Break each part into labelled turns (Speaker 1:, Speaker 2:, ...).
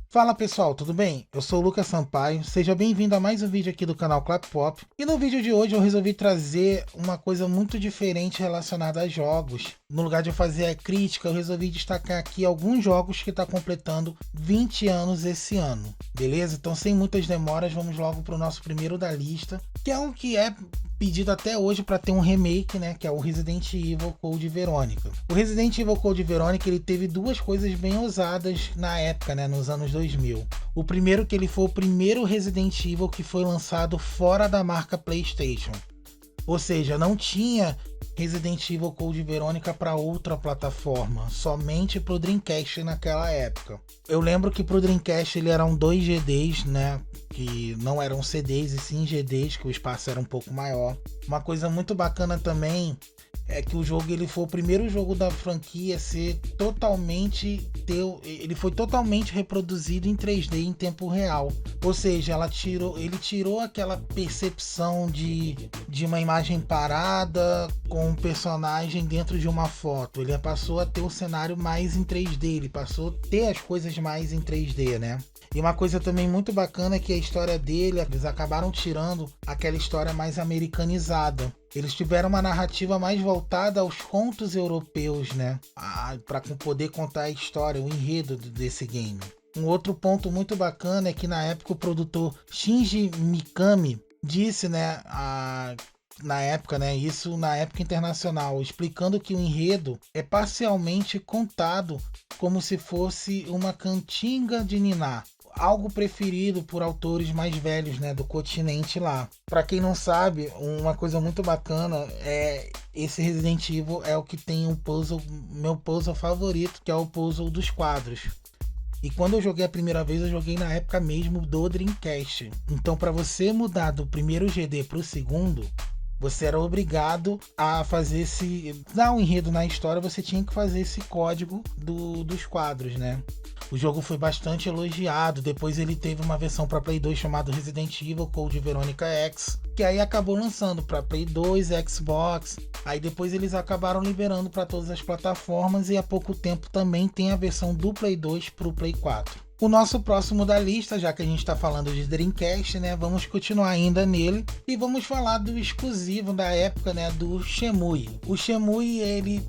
Speaker 1: Fala pessoal, tudo bem? Eu sou o Lucas Sampaio, seja bem-vindo a mais um vídeo aqui do canal Clap Pop. E no vídeo de hoje eu resolvi trazer uma coisa muito diferente relacionada a jogos. No lugar de eu fazer a crítica, eu resolvi destacar aqui alguns jogos que estão completando 20 anos esse ano, beleza? Então sem muitas demoras, vamos logo para o nosso primeiro da lista, que é um que é pedido até hoje para ter um remake, né, que é o Resident Evil Code Verônica. O Resident Evil Code Verônica, ele teve duas coisas bem ousadas na época, né, nos anos 2000. O primeiro que ele foi o primeiro Resident Evil que foi lançado fora da marca PlayStation. Ou seja, não tinha Resident Evil Code Verônica para outra plataforma, somente para o Dreamcast naquela época. Eu lembro que para o Dreamcast ele eram 2 GDs, né, que não eram CDs e sim GDs, que o espaço era um pouco maior. Uma coisa muito bacana também é que o jogo ele foi o primeiro jogo da franquia a ser ele foi totalmente reproduzido em 3D em tempo real. Ou seja, ele tirou aquela percepção de uma imagem parada com um personagem dentro de uma foto. Ele passou a ter o cenário mais em 3D, ele passou a ter as coisas mais em 3D, né? E uma coisa também muito bacana é que a história dele, eles acabaram tirando aquela história mais americanizada. Eles tiveram uma narrativa mais voltada aos contos europeus, né? Para poder contar a história, o enredo desse game. Um outro ponto muito bacana é que na época o produtor Shinji Mikami disse, né, na época, né, isso na época internacional, explicando que o enredo é parcialmente contado como se fosse uma cantiga de niná, algo preferido por autores mais velhos, né, do continente lá. Para quem não sabe, uma coisa muito bacana é esse Resident Evil é o que tem um puzzle, meu puzzle favorito, que é o puzzle dos quadros. E quando eu joguei a primeira vez, eu joguei na época mesmo do Dreamcast. Então, para você mudar do primeiro GD para o segundo, você era obrigado a fazer dar um enredo na história, você tinha que fazer esse código dos quadros, né? O jogo foi bastante elogiado. Depois ele teve uma versão para Play 2 chamada Resident Evil Code Veronica X, que aí acabou lançando para Play 2, Xbox. Aí depois eles acabaram liberando para todas as plataformas e há pouco tempo também tem a versão do Play 2 para o Play 4. O nosso próximo da lista, já que a gente está falando de Dreamcast, né, vamos continuar ainda nele e vamos falar do exclusivo da época, né, do Shenmue. O Shenmue, ele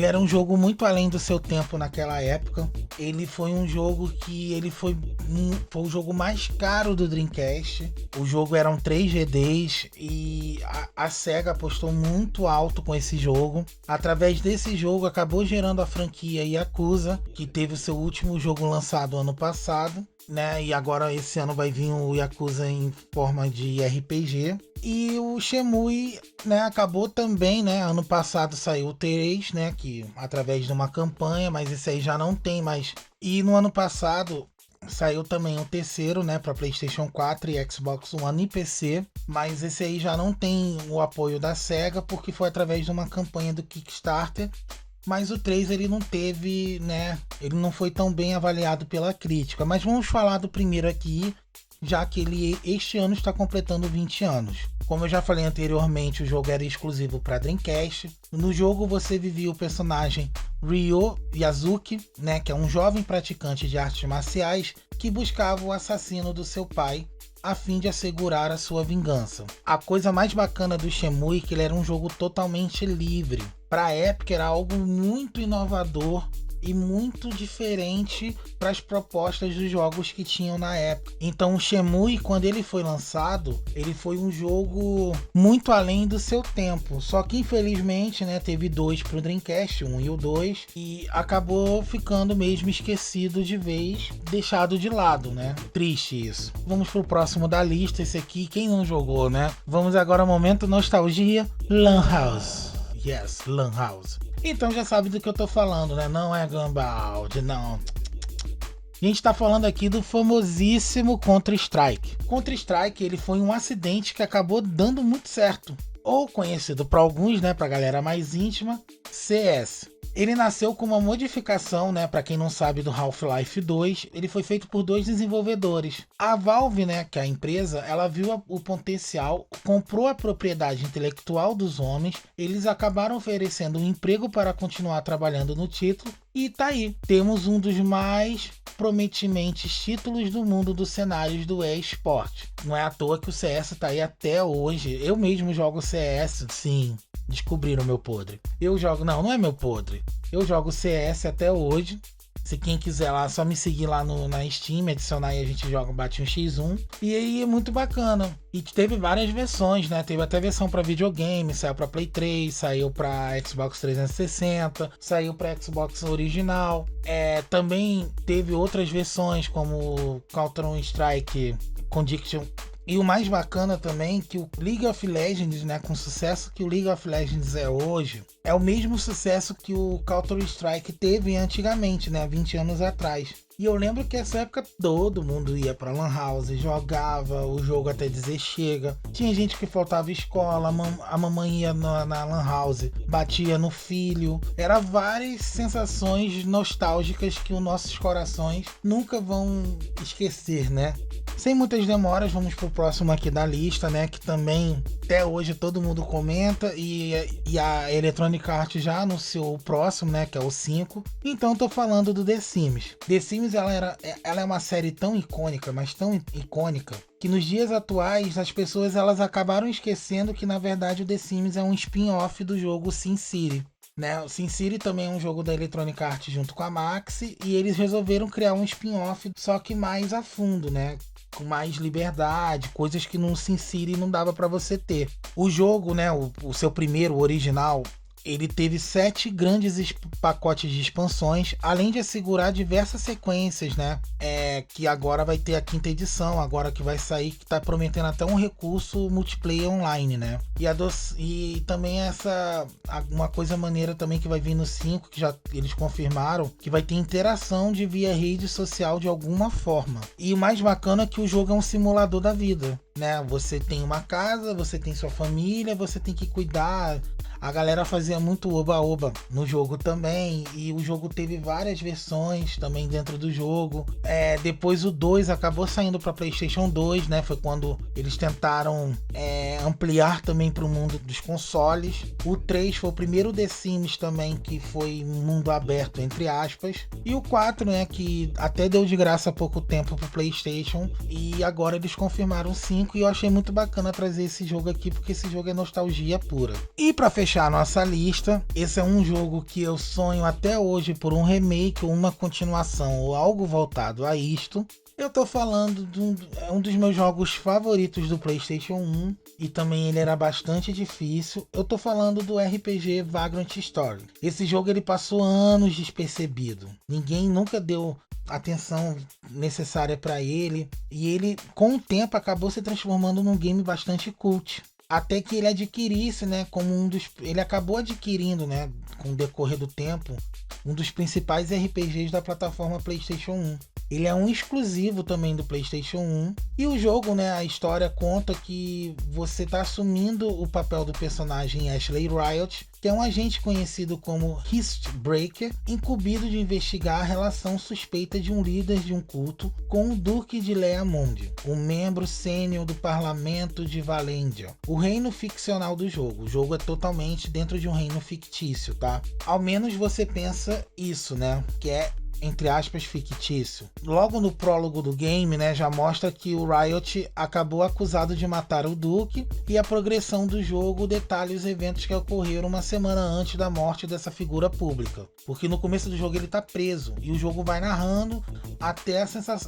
Speaker 1: era um jogo muito além do seu tempo naquela época. Ele foi um jogo que foi o jogo mais caro do Dreamcast. O jogo eram 3 GDs e a Sega apostou muito alto com esse jogo. Através desse jogo acabou gerando a franquia Yakuza, que teve o seu último jogo lançado ano passado, né? E agora esse ano vai vir o Yakuza em forma de RPG. E o Shenmue, né, acabou também, né? Ano passado saiu o 3, né? Que através de uma campanha, mas esse aí já não tem mais. E no ano passado saiu também o terceiro, né, para PlayStation 4 e Xbox One e PC, mas esse aí já não tem o apoio da Sega porque foi através de uma campanha do Kickstarter. Mas o 3 ele não teve, né? Ele não foi tão bem avaliado pela crítica. Mas vamos falar do primeiro aqui, já que ele este ano está completando 20 anos. Como eu já falei anteriormente, o jogo era exclusivo para Dreamcast. No jogo você vivia o personagem Ryo Yazuki, né, que é um jovem praticante de artes marciais que buscava o assassino do seu pai a fim de assegurar a sua vingança. A coisa mais bacana do Shenmue é que ele era um jogo totalmente livre. Para a época era algo muito inovador e muito diferente para as propostas dos jogos que tinham na época. Então o Shenmue, quando ele foi lançado, ele foi um jogo muito além do seu tempo. Só que infelizmente, né, teve 2 para o Dreamcast, 1 e o 2, e acabou ficando mesmo esquecido de vez, deixado de lado, né? Triste isso. Vamos pro próximo da lista, esse aqui, quem não jogou, né? Vamos agora ao momento nostalgia, Lan House. Yes, Lan House. Então já sabe do que eu tô falando, né? Não é Gunbound, não. A gente tá falando aqui do famosíssimo Counter-Strike. Counter-Strike, ele foi um acidente que acabou dando muito certo. Ou conhecido para alguns, né, pra galera mais íntima, CS. Ele nasceu com uma modificação, né? Para quem não sabe, do Half-Life 2. Ele foi feito por dois desenvolvedores. A Valve, né? Que é a empresa, ela viu o potencial, comprou a propriedade intelectual dos homens. Eles acabaram oferecendo um emprego para continuar trabalhando no título. E tá aí. Temos um dos mais prometimentes títulos do mundo dos cenários do eSport. Não é à toa que o CS tá aí até hoje. Eu mesmo jogo CS, sim. Descobriram meu podre. Eu jogo. Não, não é meu podre. Eu jogo CS até hoje. Se quem quiser lá, só me seguir lá na Steam, adicionar e a gente joga, bate um X1. E aí é muito bacana. E teve várias versões, né? Teve até versão para videogame, saiu para Play 3, saiu para Xbox 360, saiu para Xbox original. Também teve outras versões, como Counter-Strike Condition. E o mais bacana também que o League of Legends, né, com o sucesso que o League of Legends é hoje, é o mesmo sucesso que o Counter-Strike teve antigamente, né, 20 anos atrás. E eu lembro que nessa época todo mundo ia pra Lan House, jogava o jogo até dizer chega. Tinha gente que faltava escola, a mamãe ia na Lan House, batia no filho. Era várias sensações nostálgicas que os nossos corações nunca vão esquecer, né? Sem muitas demoras, vamos pro próximo aqui da lista, né? Que também até hoje todo mundo comenta e a Electronic Arts já anunciou o próximo, né? Que é o 5. Então tô falando do The Sims. The Sims ela é uma série tão icônica, mas tão icônica, que nos dias atuais as pessoas elas acabaram esquecendo que na verdade o The Sims é um spin-off do jogo SimCity. Né? O SimCity também é um jogo da Electronic Arts junto com a Maxis e eles resolveram criar um spin-off só que mais a fundo, né? Com mais liberdade, coisas que no SimCity não dava para você ter. O jogo, né, o seu primeiro, o original, ele teve 7 grandes pacotes de expansões, além de assegurar diversas sequências, né? Que agora vai ter a 5ª edição, agora que vai sair, que tá prometendo até um recurso multiplayer online, né? E também uma coisa maneira também que vai vir no 5, que já eles confirmaram, que vai ter interação via rede social de alguma forma. E o mais bacana é que o jogo é um simulador da vida, né? Você tem uma casa, você tem sua família, você tem que cuidar. A galera fazia muito oba-oba no jogo também, e o jogo teve várias versões também dentro do jogo. Depois o 2 acabou saindo para PlayStation 2, né? Foi quando eles tentaram ampliar também para o mundo dos consoles. O 3 foi o primeiro The Sims também que foi mundo aberto, entre aspas. E o 4, né? Que até deu de graça há pouco tempo para PlayStation, e agora eles confirmaram o 5, e eu achei muito bacana trazer esse jogo aqui, porque esse jogo é nostalgia pura. E para fechar a nossa lista, esse é um jogo que eu sonho até hoje por um remake ou uma continuação ou algo voltado a isto. Eu tô falando de um dos meus jogos favoritos do PlayStation 1 e também ele era bastante difícil. Eu tô falando do RPG Vagrant Story. Esse jogo ele passou anos despercebido. Ninguém nunca deu atenção necessária para ele, e ele com o tempo acabou se transformando num game bastante cult. Até que ele adquirisse, né, ele acabou adquirindo, né, com o decorrer do tempo, um dos principais RPGs da plataforma PlayStation 1. Ele é um exclusivo também do PlayStation 1. E o jogo, né, a história conta que você está assumindo o papel do personagem Ashley Riot, que é um agente conhecido como Histbreaker, incumbido de investigar a relação suspeita de um líder de um culto com o Duque de Leamond, um membro sênior do parlamento de Valendia, o reino ficcional do jogo. O jogo é totalmente dentro de um reino fictício, tá? Ao menos você pensa isso, né? Que é, entre aspas, fictício. Logo no prólogo do game, né, já mostra que o Riot acabou acusado de matar o Duque, e a progressão do jogo detalha os eventos que ocorreram uma semana antes da morte dessa figura pública. Porque no começo do jogo ele tá preso, e o jogo vai narrando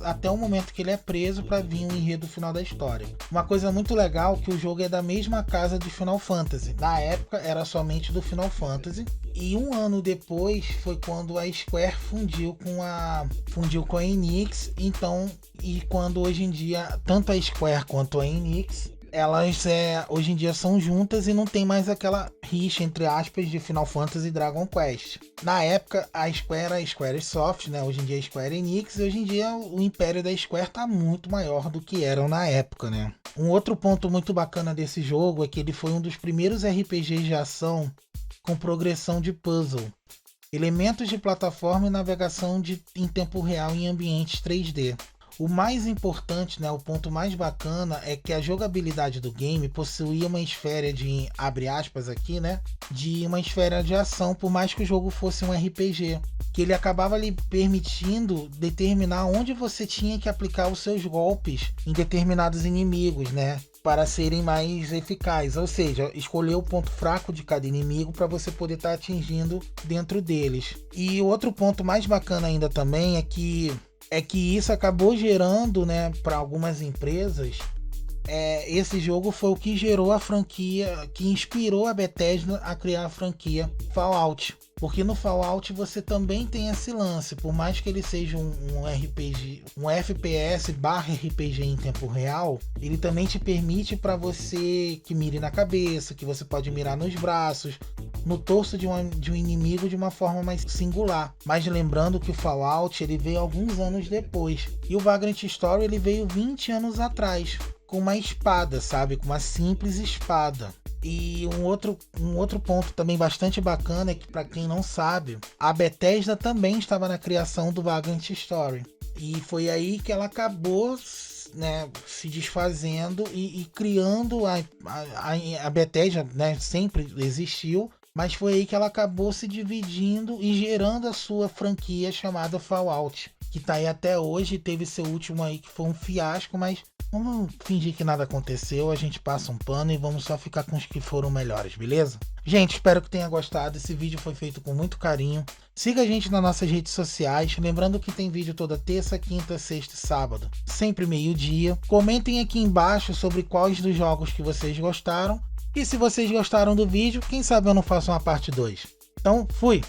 Speaker 1: até o momento que ele é preso para vir o enredo final da história. Uma coisa muito legal é que o jogo é da mesma casa de Final Fantasy. Na época era somente do Final Fantasy, e um ano depois foi quando a Square fundiu com a Enix. Então, e quando hoje em dia tanto a Square quanto a Enix, elas hoje em dia são juntas e não tem mais aquela rixa, entre aspas, de Final Fantasy e Dragon Quest. Na época a Square era a Squaresoft, né? Hoje em dia é a Square Enix, e hoje em dia o império da Square tá muito maior do que eram na época, né? Um outro ponto muito bacana desse jogo é que ele foi um dos primeiros RPGs de ação com progressão de puzzle. elementos de plataforma e navegação em tempo real em ambientes 3D. O mais importante, né, o ponto mais bacana é que a jogabilidade do game possuía uma esfera de, abre aspas aqui, né, de uma esfera de ação, por mais que o jogo fosse um RPG, que ele acabava lhe permitindo determinar onde você tinha que aplicar os seus golpes em determinados inimigos, né, para serem mais eficazes, ou seja, escolher o ponto fraco de cada inimigo para você poder estar atingindo dentro deles. E o outro ponto mais bacana ainda também é que isso acabou gerando, né, para algumas empresas. Esse jogo foi o que gerou a franquia, que inspirou a Bethesda a criar a franquia Fallout. Porque no Fallout você também tem esse lance, por mais que ele seja um RPG, um FPS barra RPG em tempo real, ele também te permite para você que mire na cabeça, que você pode mirar nos braços, no torso de um inimigo de uma forma mais singular. Mas lembrando que o Fallout ele veio alguns anos depois, e o Vagrant Story ele veio 20 anos atrás, com uma espada, sabe? Com uma simples espada. E um outro ponto também bastante bacana é que, para quem não sabe, a Bethesda também estava na criação do Vagrant Story. E foi aí que ela acabou, né, se desfazendo e criando a Bethesda, né, sempre existiu, mas foi aí que ela acabou se dividindo e gerando a sua franquia chamada Fallout, que tá aí até hoje. Teve seu último aí que foi um fiasco, mas vamos fingir que nada aconteceu, a gente passa um pano e vamos só ficar com os que foram melhores, beleza? Gente, espero que tenha gostado. Esse vídeo foi feito com muito carinho. Siga a gente nas nossas redes sociais. Lembrando que tem vídeo toda terça, quinta, sexta e sábado, sempre meio-dia. Comentem aqui embaixo sobre quais dos jogos que vocês gostaram. E se vocês gostaram do vídeo, quem sabe eu não faço uma parte 2. Então, fui!